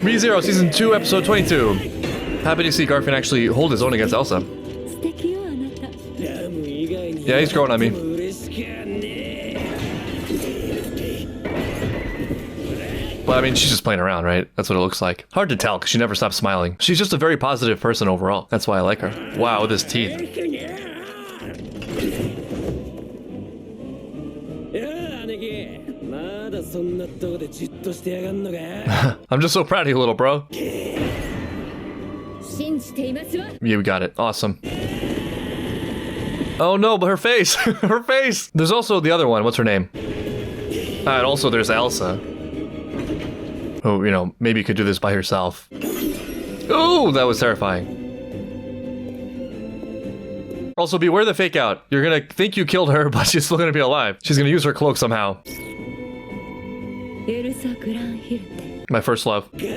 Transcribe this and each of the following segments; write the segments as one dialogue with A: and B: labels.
A: ReZero Season 2, Episode 22. Happy to see Garfiel actually hold his own against Elsa. Yeah, he's growing on me. Well, I mean, she's just playing around, right? That's what it looks like. Hard to tell, because she never stops smiling. She's just a very positive person overall. That's why I like her. Wow, with his teeth. I'm just so proud of you, little bro. Yeah, we got it. Awesome. Oh no, but her face! Her face! There's also the other one. What's her name? And also there's Elsa. Who, you know, maybe could do this by herself. Oh, that was terrifying. Also, beware the fake out. You're gonna think you killed her, but she's still gonna be alive. She's gonna use her cloak somehow. My first love. It's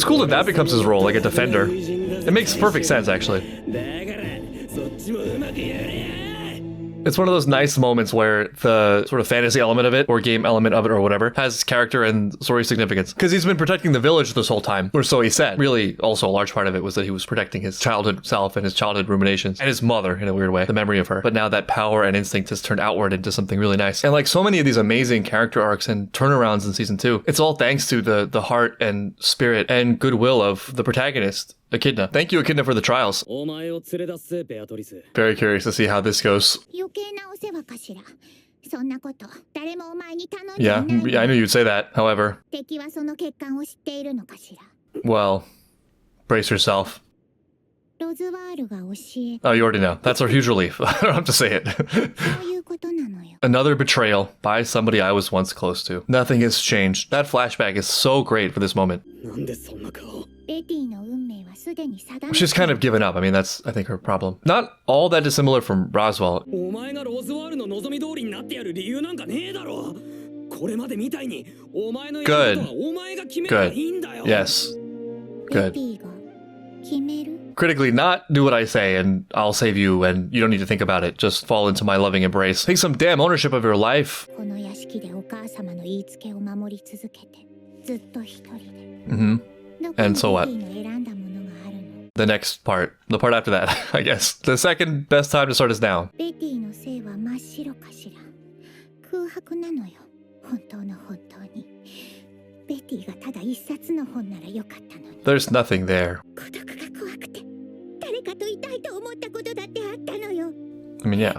A: cool that that becomes his role, like a defender. It makes perfect sense, actually. It's one of those nice moments where the sort of fantasy element of it, or game element of it, or whatever, has character and story significance. Because he's been protecting the village this whole time, or so he said. Really, also a large part of it was that he was protecting his childhood self and his childhood ruminations, and his mother, in a weird way, the memory of her. But now that power and instinct has turned outward into something really nice. And like so many of these amazing character arcs and turnarounds in Season 2, it's all thanks to the heart and spirit and goodwill of the protagonist, Echidna. Thank you, Echidna, for the trials. Very curious to see how this goes. Yeah, I knew you'd say that, however. Well, brace yourself. Oh, you already know. That's our huge relief. I don't have to say it. Another betrayal by somebody I was once close to. Nothing has changed. That flashback is so great for this moment. She's kind of given up. I mean, that's, I think, her problem. Not all that dissimilar from Roswell. Good. Good. Yes. Good. Critically, not do what I say and I'll save you and you don't need to think about it. Just fall into my loving embrace. Take some damn ownership of your life. Mm-hmm. And so what? The next part. The part after that, I guess. The second best time to start is now. There's nothing there. I mean, yeah.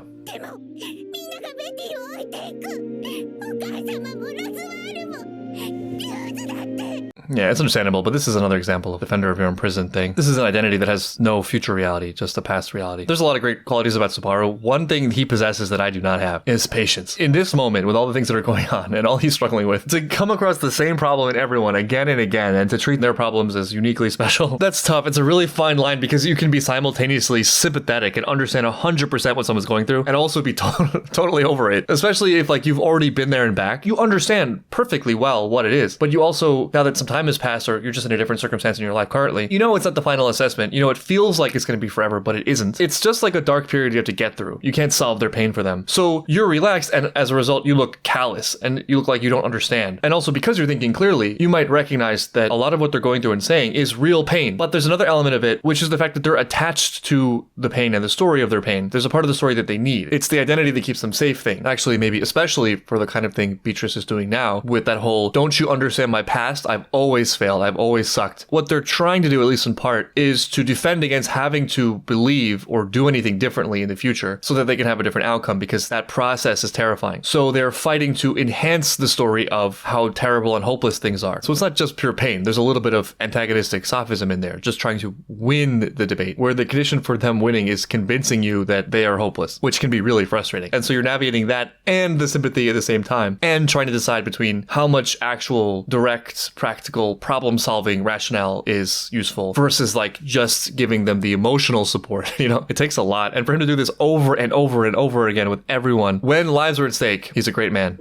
A: Yeah, it's understandable, but this is another example of defender of your own prison thing. This is an identity that has no future reality, just a past reality. There's a lot of great qualities about Subaru. One thing he possesses that I do not have is patience. In this moment, with all the things that are going on and all he's struggling with, to come across the same problem in everyone again and again and to treat their problems as uniquely special, that's tough. It's a really fine line because you can be simultaneously sympathetic and understand 100% what someone's going through and also be totally over it. Especially if like you've already been there and back, you understand perfectly well what it is. But you also, now that some time has passed or you're just in a different circumstance in your life currently, you know it's not the final assessment. You know, it feels like it's going to be forever, but it isn't. It's just like a dark period you have to get through. You can't solve their pain for them. So you're relaxed and as a result, you look callous and you look like you don't understand. And also because you're thinking clearly, you might recognize that a lot of what they're going through and saying is real pain. But there's another element of it, which is the fact that they're attached to the pain and the story of their pain. There's a part of the story that they need. It's the identity that keeps them safe thing. Actually, maybe especially for the kind of thing Beatrice is doing now with that whole, don't you understand my past? I've always failed. I've always sucked. What they're trying to do, at least in part, is to defend against having to believe or do anything differently in the future so that they can have a different outcome because that process is terrifying. So they're fighting to enhance the story of how terrible and hopeless things are. So it's not just pure pain. There's a little bit of antagonistic sophism in there, just trying to win the debate, where the condition for them winning is convincing you that they are hopeless, which can be really frustrating. And so you're navigating that and the sympathy at the same time and trying to decide between how much actual direct, practical problem solving rationale is useful versus like just giving them the emotional support. You know, it takes a lot. And for him to do this over and over and over again with everyone when lives are at stake, he's a great man.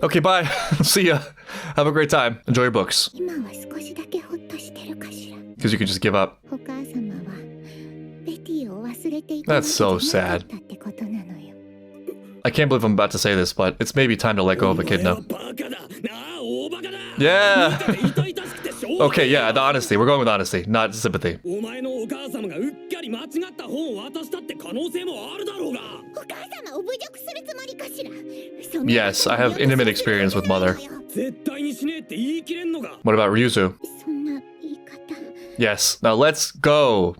A: Okay, bye. See ya. Have a great time. Enjoy your books. Because you can just give up. That's so sad. I can't believe I'm about to say this, but it's maybe time to let go of Echidna. Yeah! Okay, yeah, the honesty. We're going with honesty, not sympathy. Yes, I have intimate experience with mother. What about Ryuzu? Yes, now let's go.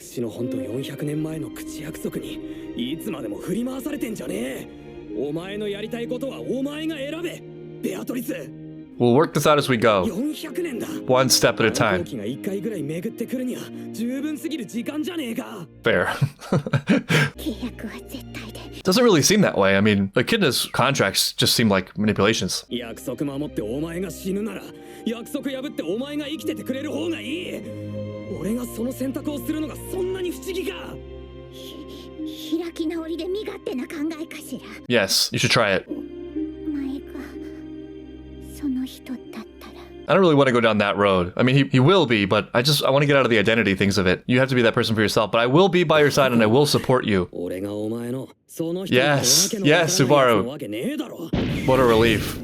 A: We'll work this out as we go. One step at a time. Fair. Doesn't really seem that way. I mean, Echidna's contracts just seem like manipulations. Yes, you should try it. I don't really want to go down that road. I mean, he will be, but I want to get out of the identity things of it. You have to be that person for yourself, but I will be by your side and I will support you. Yes, yes, Subaru. What a relief.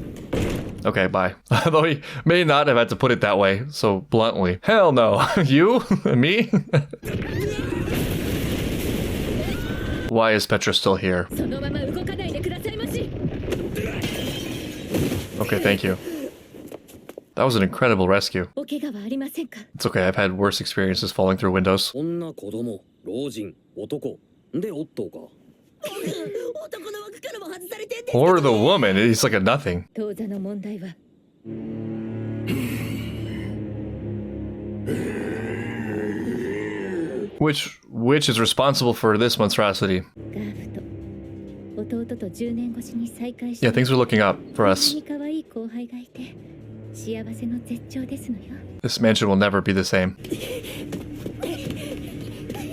A: Okay, bye. Though he may not have had to put it that way so bluntly. Hell no. You? Me? Why is Petra still here? Okay, thank you. That was an incredible rescue. It's okay, I've had worse experiences falling through windows. Or the woman, he's like a nothing. Which is responsible for this monstrosity? Yeah, things are looking up for us. This mansion will never be the same.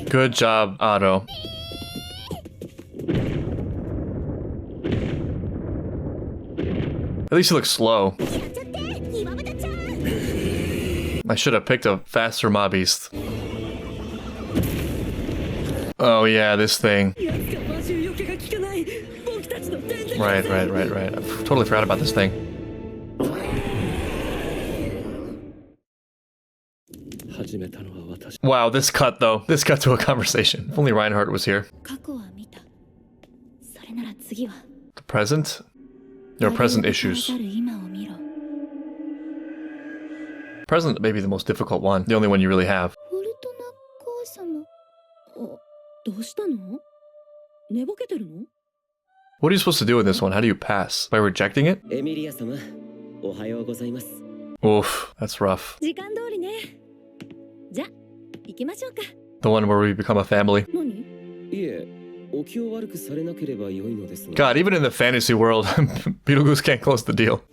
A: Good job, Otto. At least he looks slow. I should have picked a faster mob beast. Oh yeah, this thing. Right. I totally forgot about this thing. Wow, this cut though. This cut to a conversation. If only Reinhardt was here. The present? Your present issues. Present may be the most difficult one. The only one you really have. What are you supposed to do in this one? How do you pass? By rejecting it? Oof, that's rough. The one where we become a family. God, even in the fantasy world, Betelgeuse can't close the deal.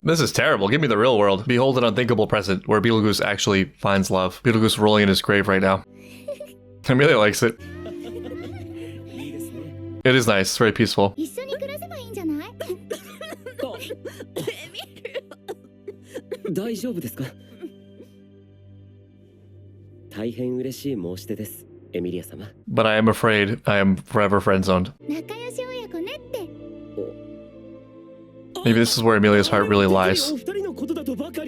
A: This is terrible. Give me the real world. Behold an unthinkable present where Betelgeuse actually finds love. Betelgeuse rolling in his grave right now. Emilia likes it. It is nice. It's very peaceful. But I am afraid I am forever friend-zoned. Maybe this is where Emilia's heart really lies.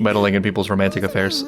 A: Meddling in people's romantic affairs.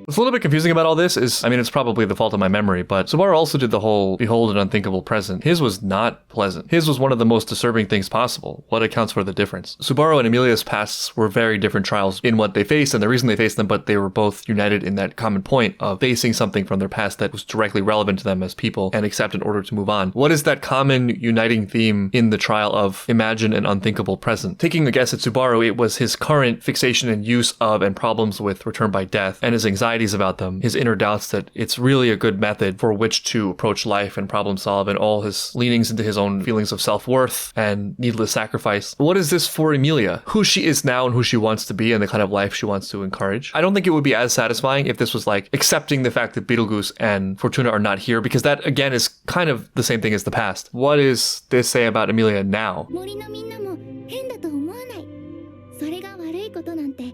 A: What's a little bit confusing about all this is, I mean, it's probably the fault of my memory, but Subaru also did the whole behold an unthinkable present. His was not pleasant. His was one of the most disturbing things possible. What accounts for the difference? Subaru and Emilia's pasts were very different trials in what they faced and the reason they faced them, but they were both united in that common point of facing something from their past that was directly relevant to them as people and accept in order to move on. What is that common uniting theme in the trial of imagine an unthinkable present? Taking a guess at Subaru, it was his current fixation and use of and problems with return by death and his anxieties about them, his inner doubts that it's really a good method for which to approach life and problem solve, and all his leanings into his own feelings of self-worth and needless sacrifice. What is this for Emilia? Who she is now and who she wants to be and the kind of life she wants to encourage? I don't think it would be as satisfying if this was like accepting the fact that Betelgeuse and Fortuna are not here, because that again is kind of the same thing as the past. What does this say about Emilia now?
B: 変だと思わない。それが悪いことなんて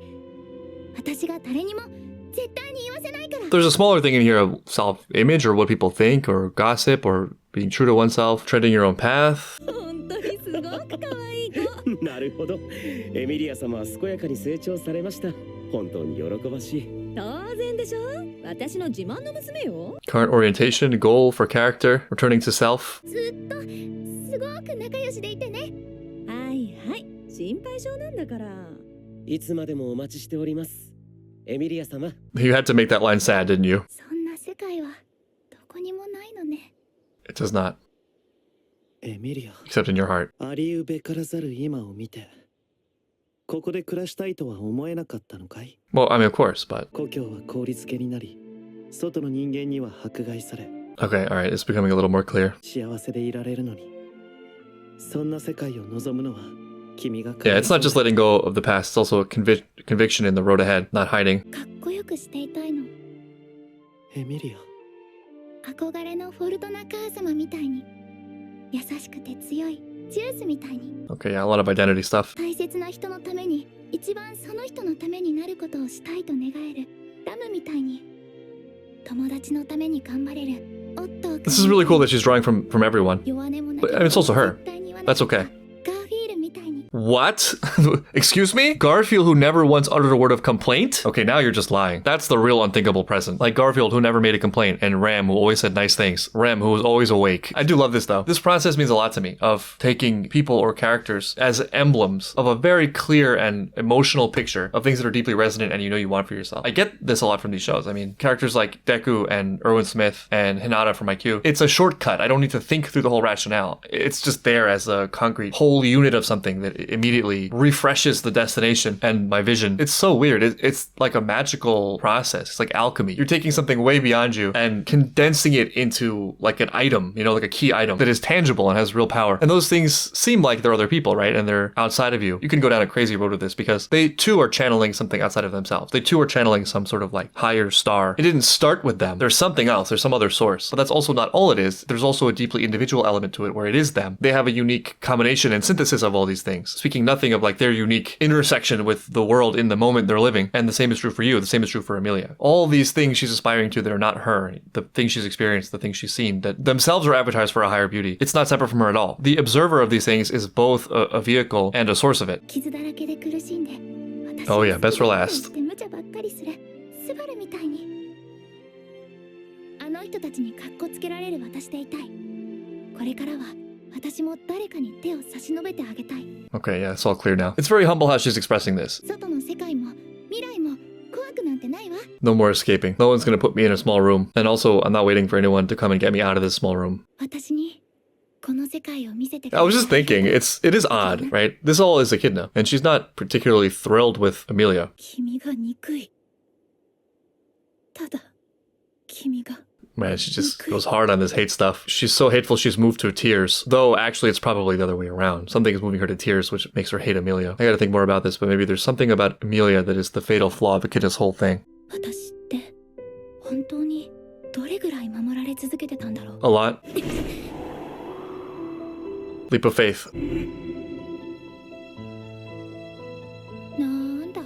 B: 私が誰にも絶対に言わせないから。
A: There's a smaller thing in here of self-image or what people think or gossip or being true to oneself, treading your own path.
B: 本当にすごく可愛い子。
C: なるほど。エミリア様は健やかに成長されました。本当に喜ばしい。
B: 当然でしょ。私の自慢の娘よ。
A: Current orientation, goal for character, returning to self.
B: ずっとすごく仲良しでいてね。はいはい、心配性なんだから。
C: いつまでもお待ちしております。エミリア様。
A: You had to make that line sad, didn't you?
B: そんな世界はどこにもないのね。
A: It does not,
C: エミリア。
A: except in your heart.
C: ありうべからざる今を見て、ここで暮らしたいとは思えなかったのかい？
A: Well, I mean, of course, but...
C: 故郷は氷漬けになり、外の人間には迫害され、
A: Okay, alright, it's becoming a little more clear.
C: 幸せでいられるのに、そんな世界を望むのは君が。
A: Yeah, it's not just letting go of the past, it's also a conviction in the road ahead, not hiding.
B: かっこよくしていたいの。
C: エミリア。
B: 憧れのフォルトナ母様みたいに優しくて強いジュースみたいに
A: Okay, yeah, a lot of identity stuff.
B: 大切な人のために一番その人のためになることをしたいと願えるラムみたいに友達のために頑張れるオットー。
A: This is really cool that she's drawing from everyone.
B: 弱音もな
A: But I mean, it's also her.
B: 絶対に言わな
A: That's
B: かった
A: okay.
B: ガーフィールみたいに。
A: What? Excuse me? Garfield who never once uttered a word of complaint? Okay, now you're just lying. That's the real unthinkable present. Like Garfield who never made a complaint, and Ram who always said nice things. Rem who was always awake. I do love this though. This process means a lot to me, of taking people or characters as emblems of a very clear and emotional picture of things that are deeply resonant and you know you want for yourself. I get this a lot from these shows. I mean, characters like Deku and Erwin Smith and Hinata from Haikyuu. It's a shortcut. I don't need to think through the whole rationale. It's just there as a concrete whole unit of something that immediately refreshes the destination and my vision. It's so weird. It's like a magical process. It's like alchemy. You're taking something way beyond you and condensing it into like an item, you know, like a key item that is tangible and has real power. And those things seem like they're other people, right? And they're outside of you. You can go down a crazy road with this because they too are channeling something outside of themselves. They too are channeling some sort of like higher star. It didn't start with them. There's something else. There's some other source. But that's also not all it is. There's also a deeply individual element to it where it is them. They have a unique combination and synthesis of all these things. Speaking nothing of like their unique intersection with the world in the moment they're living. And the same is true for you. The same is true for Emilia. All these things she's aspiring to that are not her, the things she's experienced, the things she's seen, that themselves are avatars for a higher beauty. It's not separate from her at all. The observer of these things is both a vehicle and a source of it.
B: 傷だらけで苦しんで
A: Oh yeah, best for last.
B: 私を無茶ばっかりするスバルみたいにあの人たちにカッコつけられる私でいたい。これからは私も誰かに手を差し伸べてあげたい。
A: Okay, yeah, it's all clear now. It's very humble how she's expressing this.
B: 外の世界も未来も怖くなんてないわ。
A: No more escaping. No one's gonna put me in a small room. And also, I'm not waiting for anyone to come and get me out of this small room.
B: 私にこの世界を見せてく
A: I was just thinking, it is odd, right? This all is Echidna, and she's not particularly thrilled with Emilia.
B: 君が憎い。ただ君が
A: Man, she just goes hard on this hate stuff. She's so hateful she's moved to tears. Though, actually, it's probably the other way around. Something is moving her to tears, which makes her hate Emilia. I gotta think more about this, but maybe there's something about Emilia that is the fatal flaw of Echidna's whole thing.
B: 私って本当にどれぐらい守られ続けてたんだろう。
A: A lot. Leap of faith.
B: なんだ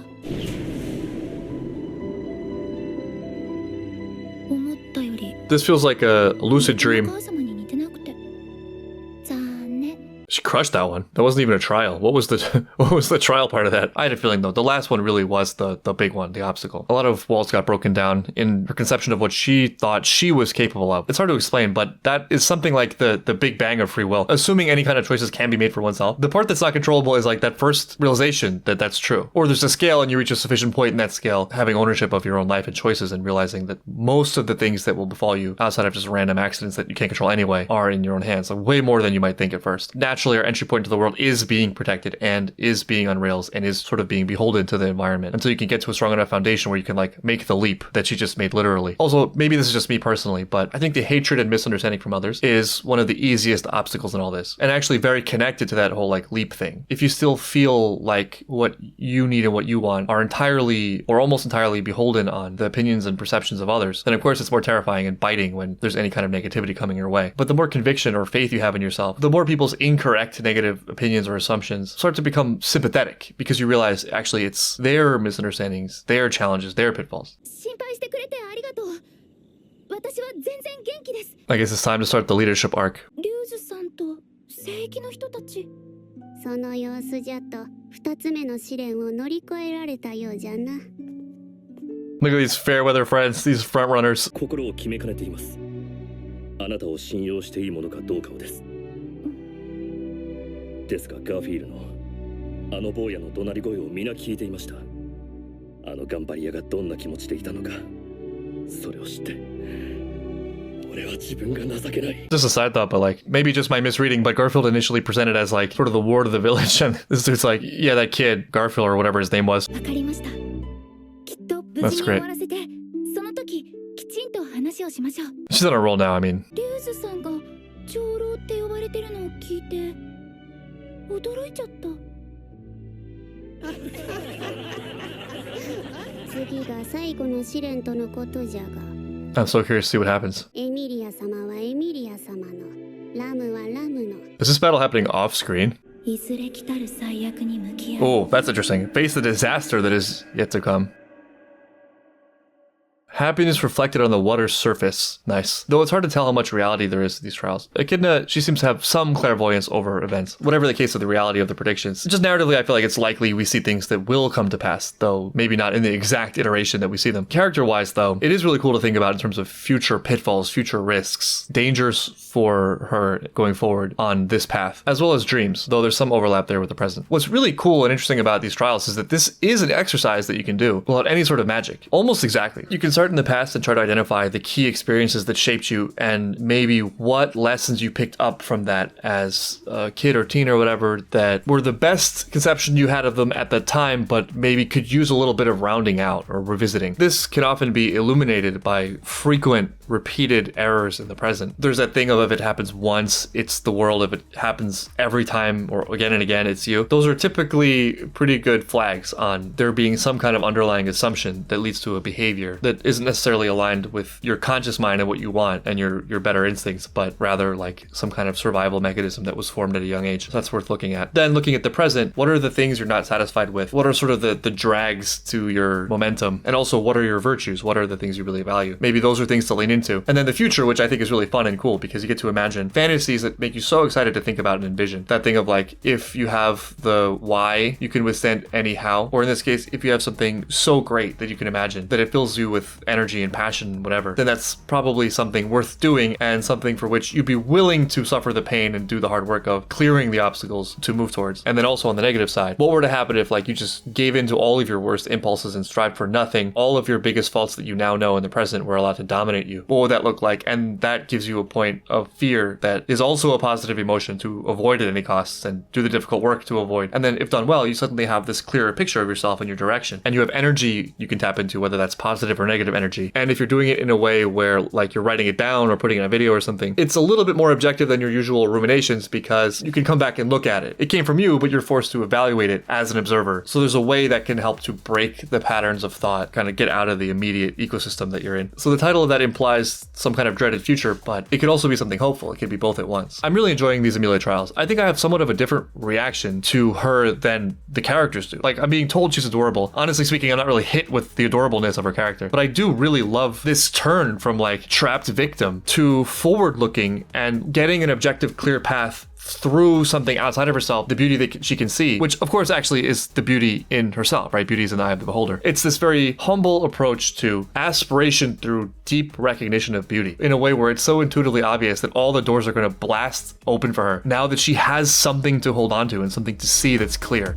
B: 思ったより
A: This feels like a lucid
B: お
A: dream.
B: 母様に似てなくて残念。
A: She crushed that one. That wasn't even a trial. What was the trial part of that? I had a feeling though, the last one really was the big one, the obstacle. A lot of walls got broken down in her conception of what she thought she was capable of. It's hard to explain, but that is something like the big bang of free will. Assuming any kind of choices can be made for oneself. The part that's not controllable is like that first realization that that's true. Or there's a scale and you reach a sufficient point in that scale, having ownership of your own life and choices and realizing that most of the things that will befall you outside of just random accidents that you can't control anyway are in your own hands. Like way more than you might think at first. Naturally, our entry point into the world is being protected and is being on rails and is sort of being beholden to the environment until you can get to a strong enough foundation where you can like make the leap that she just made literally. Also, maybe this is just me personally, but I think the hatred and misunderstanding from others is one of the easiest obstacles in all this and actually very connected to that whole like leap thing. If you still feel like what you need and what you want are entirely or almost entirely beholden on the opinions and perceptions of others, then of course it's more terrifying and biting when there's any kind of negativity coming your way. But the more conviction or faith you have in yourself, the more people's incorrect correct negative opinions or assumptions, start to become sympathetic because you realize actually it's their misunderstandings, their challenges, their pitfalls.
B: 心配してくれてありがとう。私は全然元気です。
A: I guess it's time to start the leadership arc.
B: リュウズさんと聖域の人たち。
D: その様子じゃと二つ目の試練を乗り越えられたようじゃな。
A: Look at these fair weather friends, these front runners.
E: 心を決めかねています。あなたを信用していいものかどうかをです。ですがガーフィールのあの坊やの怒鳴り声を皆聞いていました。あの頑張り屋がどんな気持ちでいたのか、それを知って。
A: Just a side thought, but like maybe just my misreading, but Garfield initially presented as like sort of the ward of the village, and this dude's like, yeah, that kid, Garfiel or whatever his name was.
B: わかりました。きっと無事に終わらせて、その時きちんと話をしましょう。
A: She's on a roll now, I mean.
B: リュウズさんが長老って呼ばれてるのを聞いて驚いちゃった。
D: 次が最後の試練とのことじゃが。
A: I'm so curious to see what happens.
D: エミリア様はエミリア様の、ラムはラムの。
A: Is this battle happening off screen?
B: いずれ来たる最悪に向き合う。
A: Oh, that's interesting. Face the disaster that is yet to come. Happiness reflected on the water's surface. Nice. Though it's hard to tell how much reality there is to these trials. Echidna, she seems to have some clairvoyance over events. Whatever the case of the reality of the predictions. Just narratively, I feel like it's likely we see things that will come to pass, though maybe not in the exact iteration that we see them. Character-wise, though, it is really cool to think about in terms of future pitfalls, future risks, dangers for her going forward on this path, as well as dreams, though there's some overlap there with the present. What's really cool and interesting about these trials is that this is an exercise that you can do without any sort of magic. Almost exactly. You can start in the past and try to identify the key experiences that shaped you and maybe what lessons you picked up from that as a kid or teen or whatever that were the best conception you had of them at the time, but maybe could use a little bit of rounding out or revisiting. This can often be illuminated by frequent repeated errors in the present. There's that thing of if it happens once, it's the world. If it happens every time or again and again, it's you. Those are typically pretty good flags on there being some kind of underlying assumption that leads to a behavior that isn't necessarily aligned with your conscious mind and what you want and your better instincts, but rather like some kind of survival mechanism that was formed at a young age. So that's worth looking at. Then looking at the present, what are the things you're not satisfied with? What are sort of the drags to your momentum? And also, what are your virtues? What are the things you really value? Maybe those are things to lean into. And then the future, which I think is really fun and cool because you get to imagine fantasies that make you so excited to think about and envision. That thing of like, if you have the why, you can withstand any how. Or in this case, if you have something so great that you can imagine, that it fills you with energy and passion, whatever, then that's probably something worth doing and something for which you'd be willing to suffer the pain and do the hard work of clearing the obstacles to move towards. And then also on the negative side, what were to happen if like you just gave in to all of your worst impulses and strived for nothing? All of your biggest faults that you now know in the present were allowed to dominate you. What would that look like? And that gives you a point of fear that is also a positive emotion to avoid at any costs and do the difficult work to avoid. And then if done well, you suddenly have this clearer picture of yourself and your direction. And you have energy you can tap into, whether that's positive or negative energy. And if you're doing it in a way where like you're writing it down or putting it in a video or something, it's a little bit more objective than your usual ruminations because you can come back and look at it. It came from you, but you're forced to evaluate it as an observer. So there's a way that can help to break the patterns of thought, kind of get out of the immediate ecosystem that you're in. So the title of that implies some kind of dreaded future, but it could also be something hopeful. It could be both at once. I'm really enjoying these Emilia trials. I think I have somewhat of a different reaction to her than the characters do. Like, I'm being told she's adorable. Honestly speaking, I'm not really hit with the adorableness of her character, but I do really love this turn from like trapped victim to forward looking and getting an objective, clear path through something outside of herself, the beauty that she can see, which of course actually is the beauty in herself, right? Beauty is in the eye of the beholder. It's this very humble approach to aspiration through deep recognition of beauty in a way where it's so intuitively obvious that all the doors are going to blast open for her now that she has something to hold on to and something to see that's clear.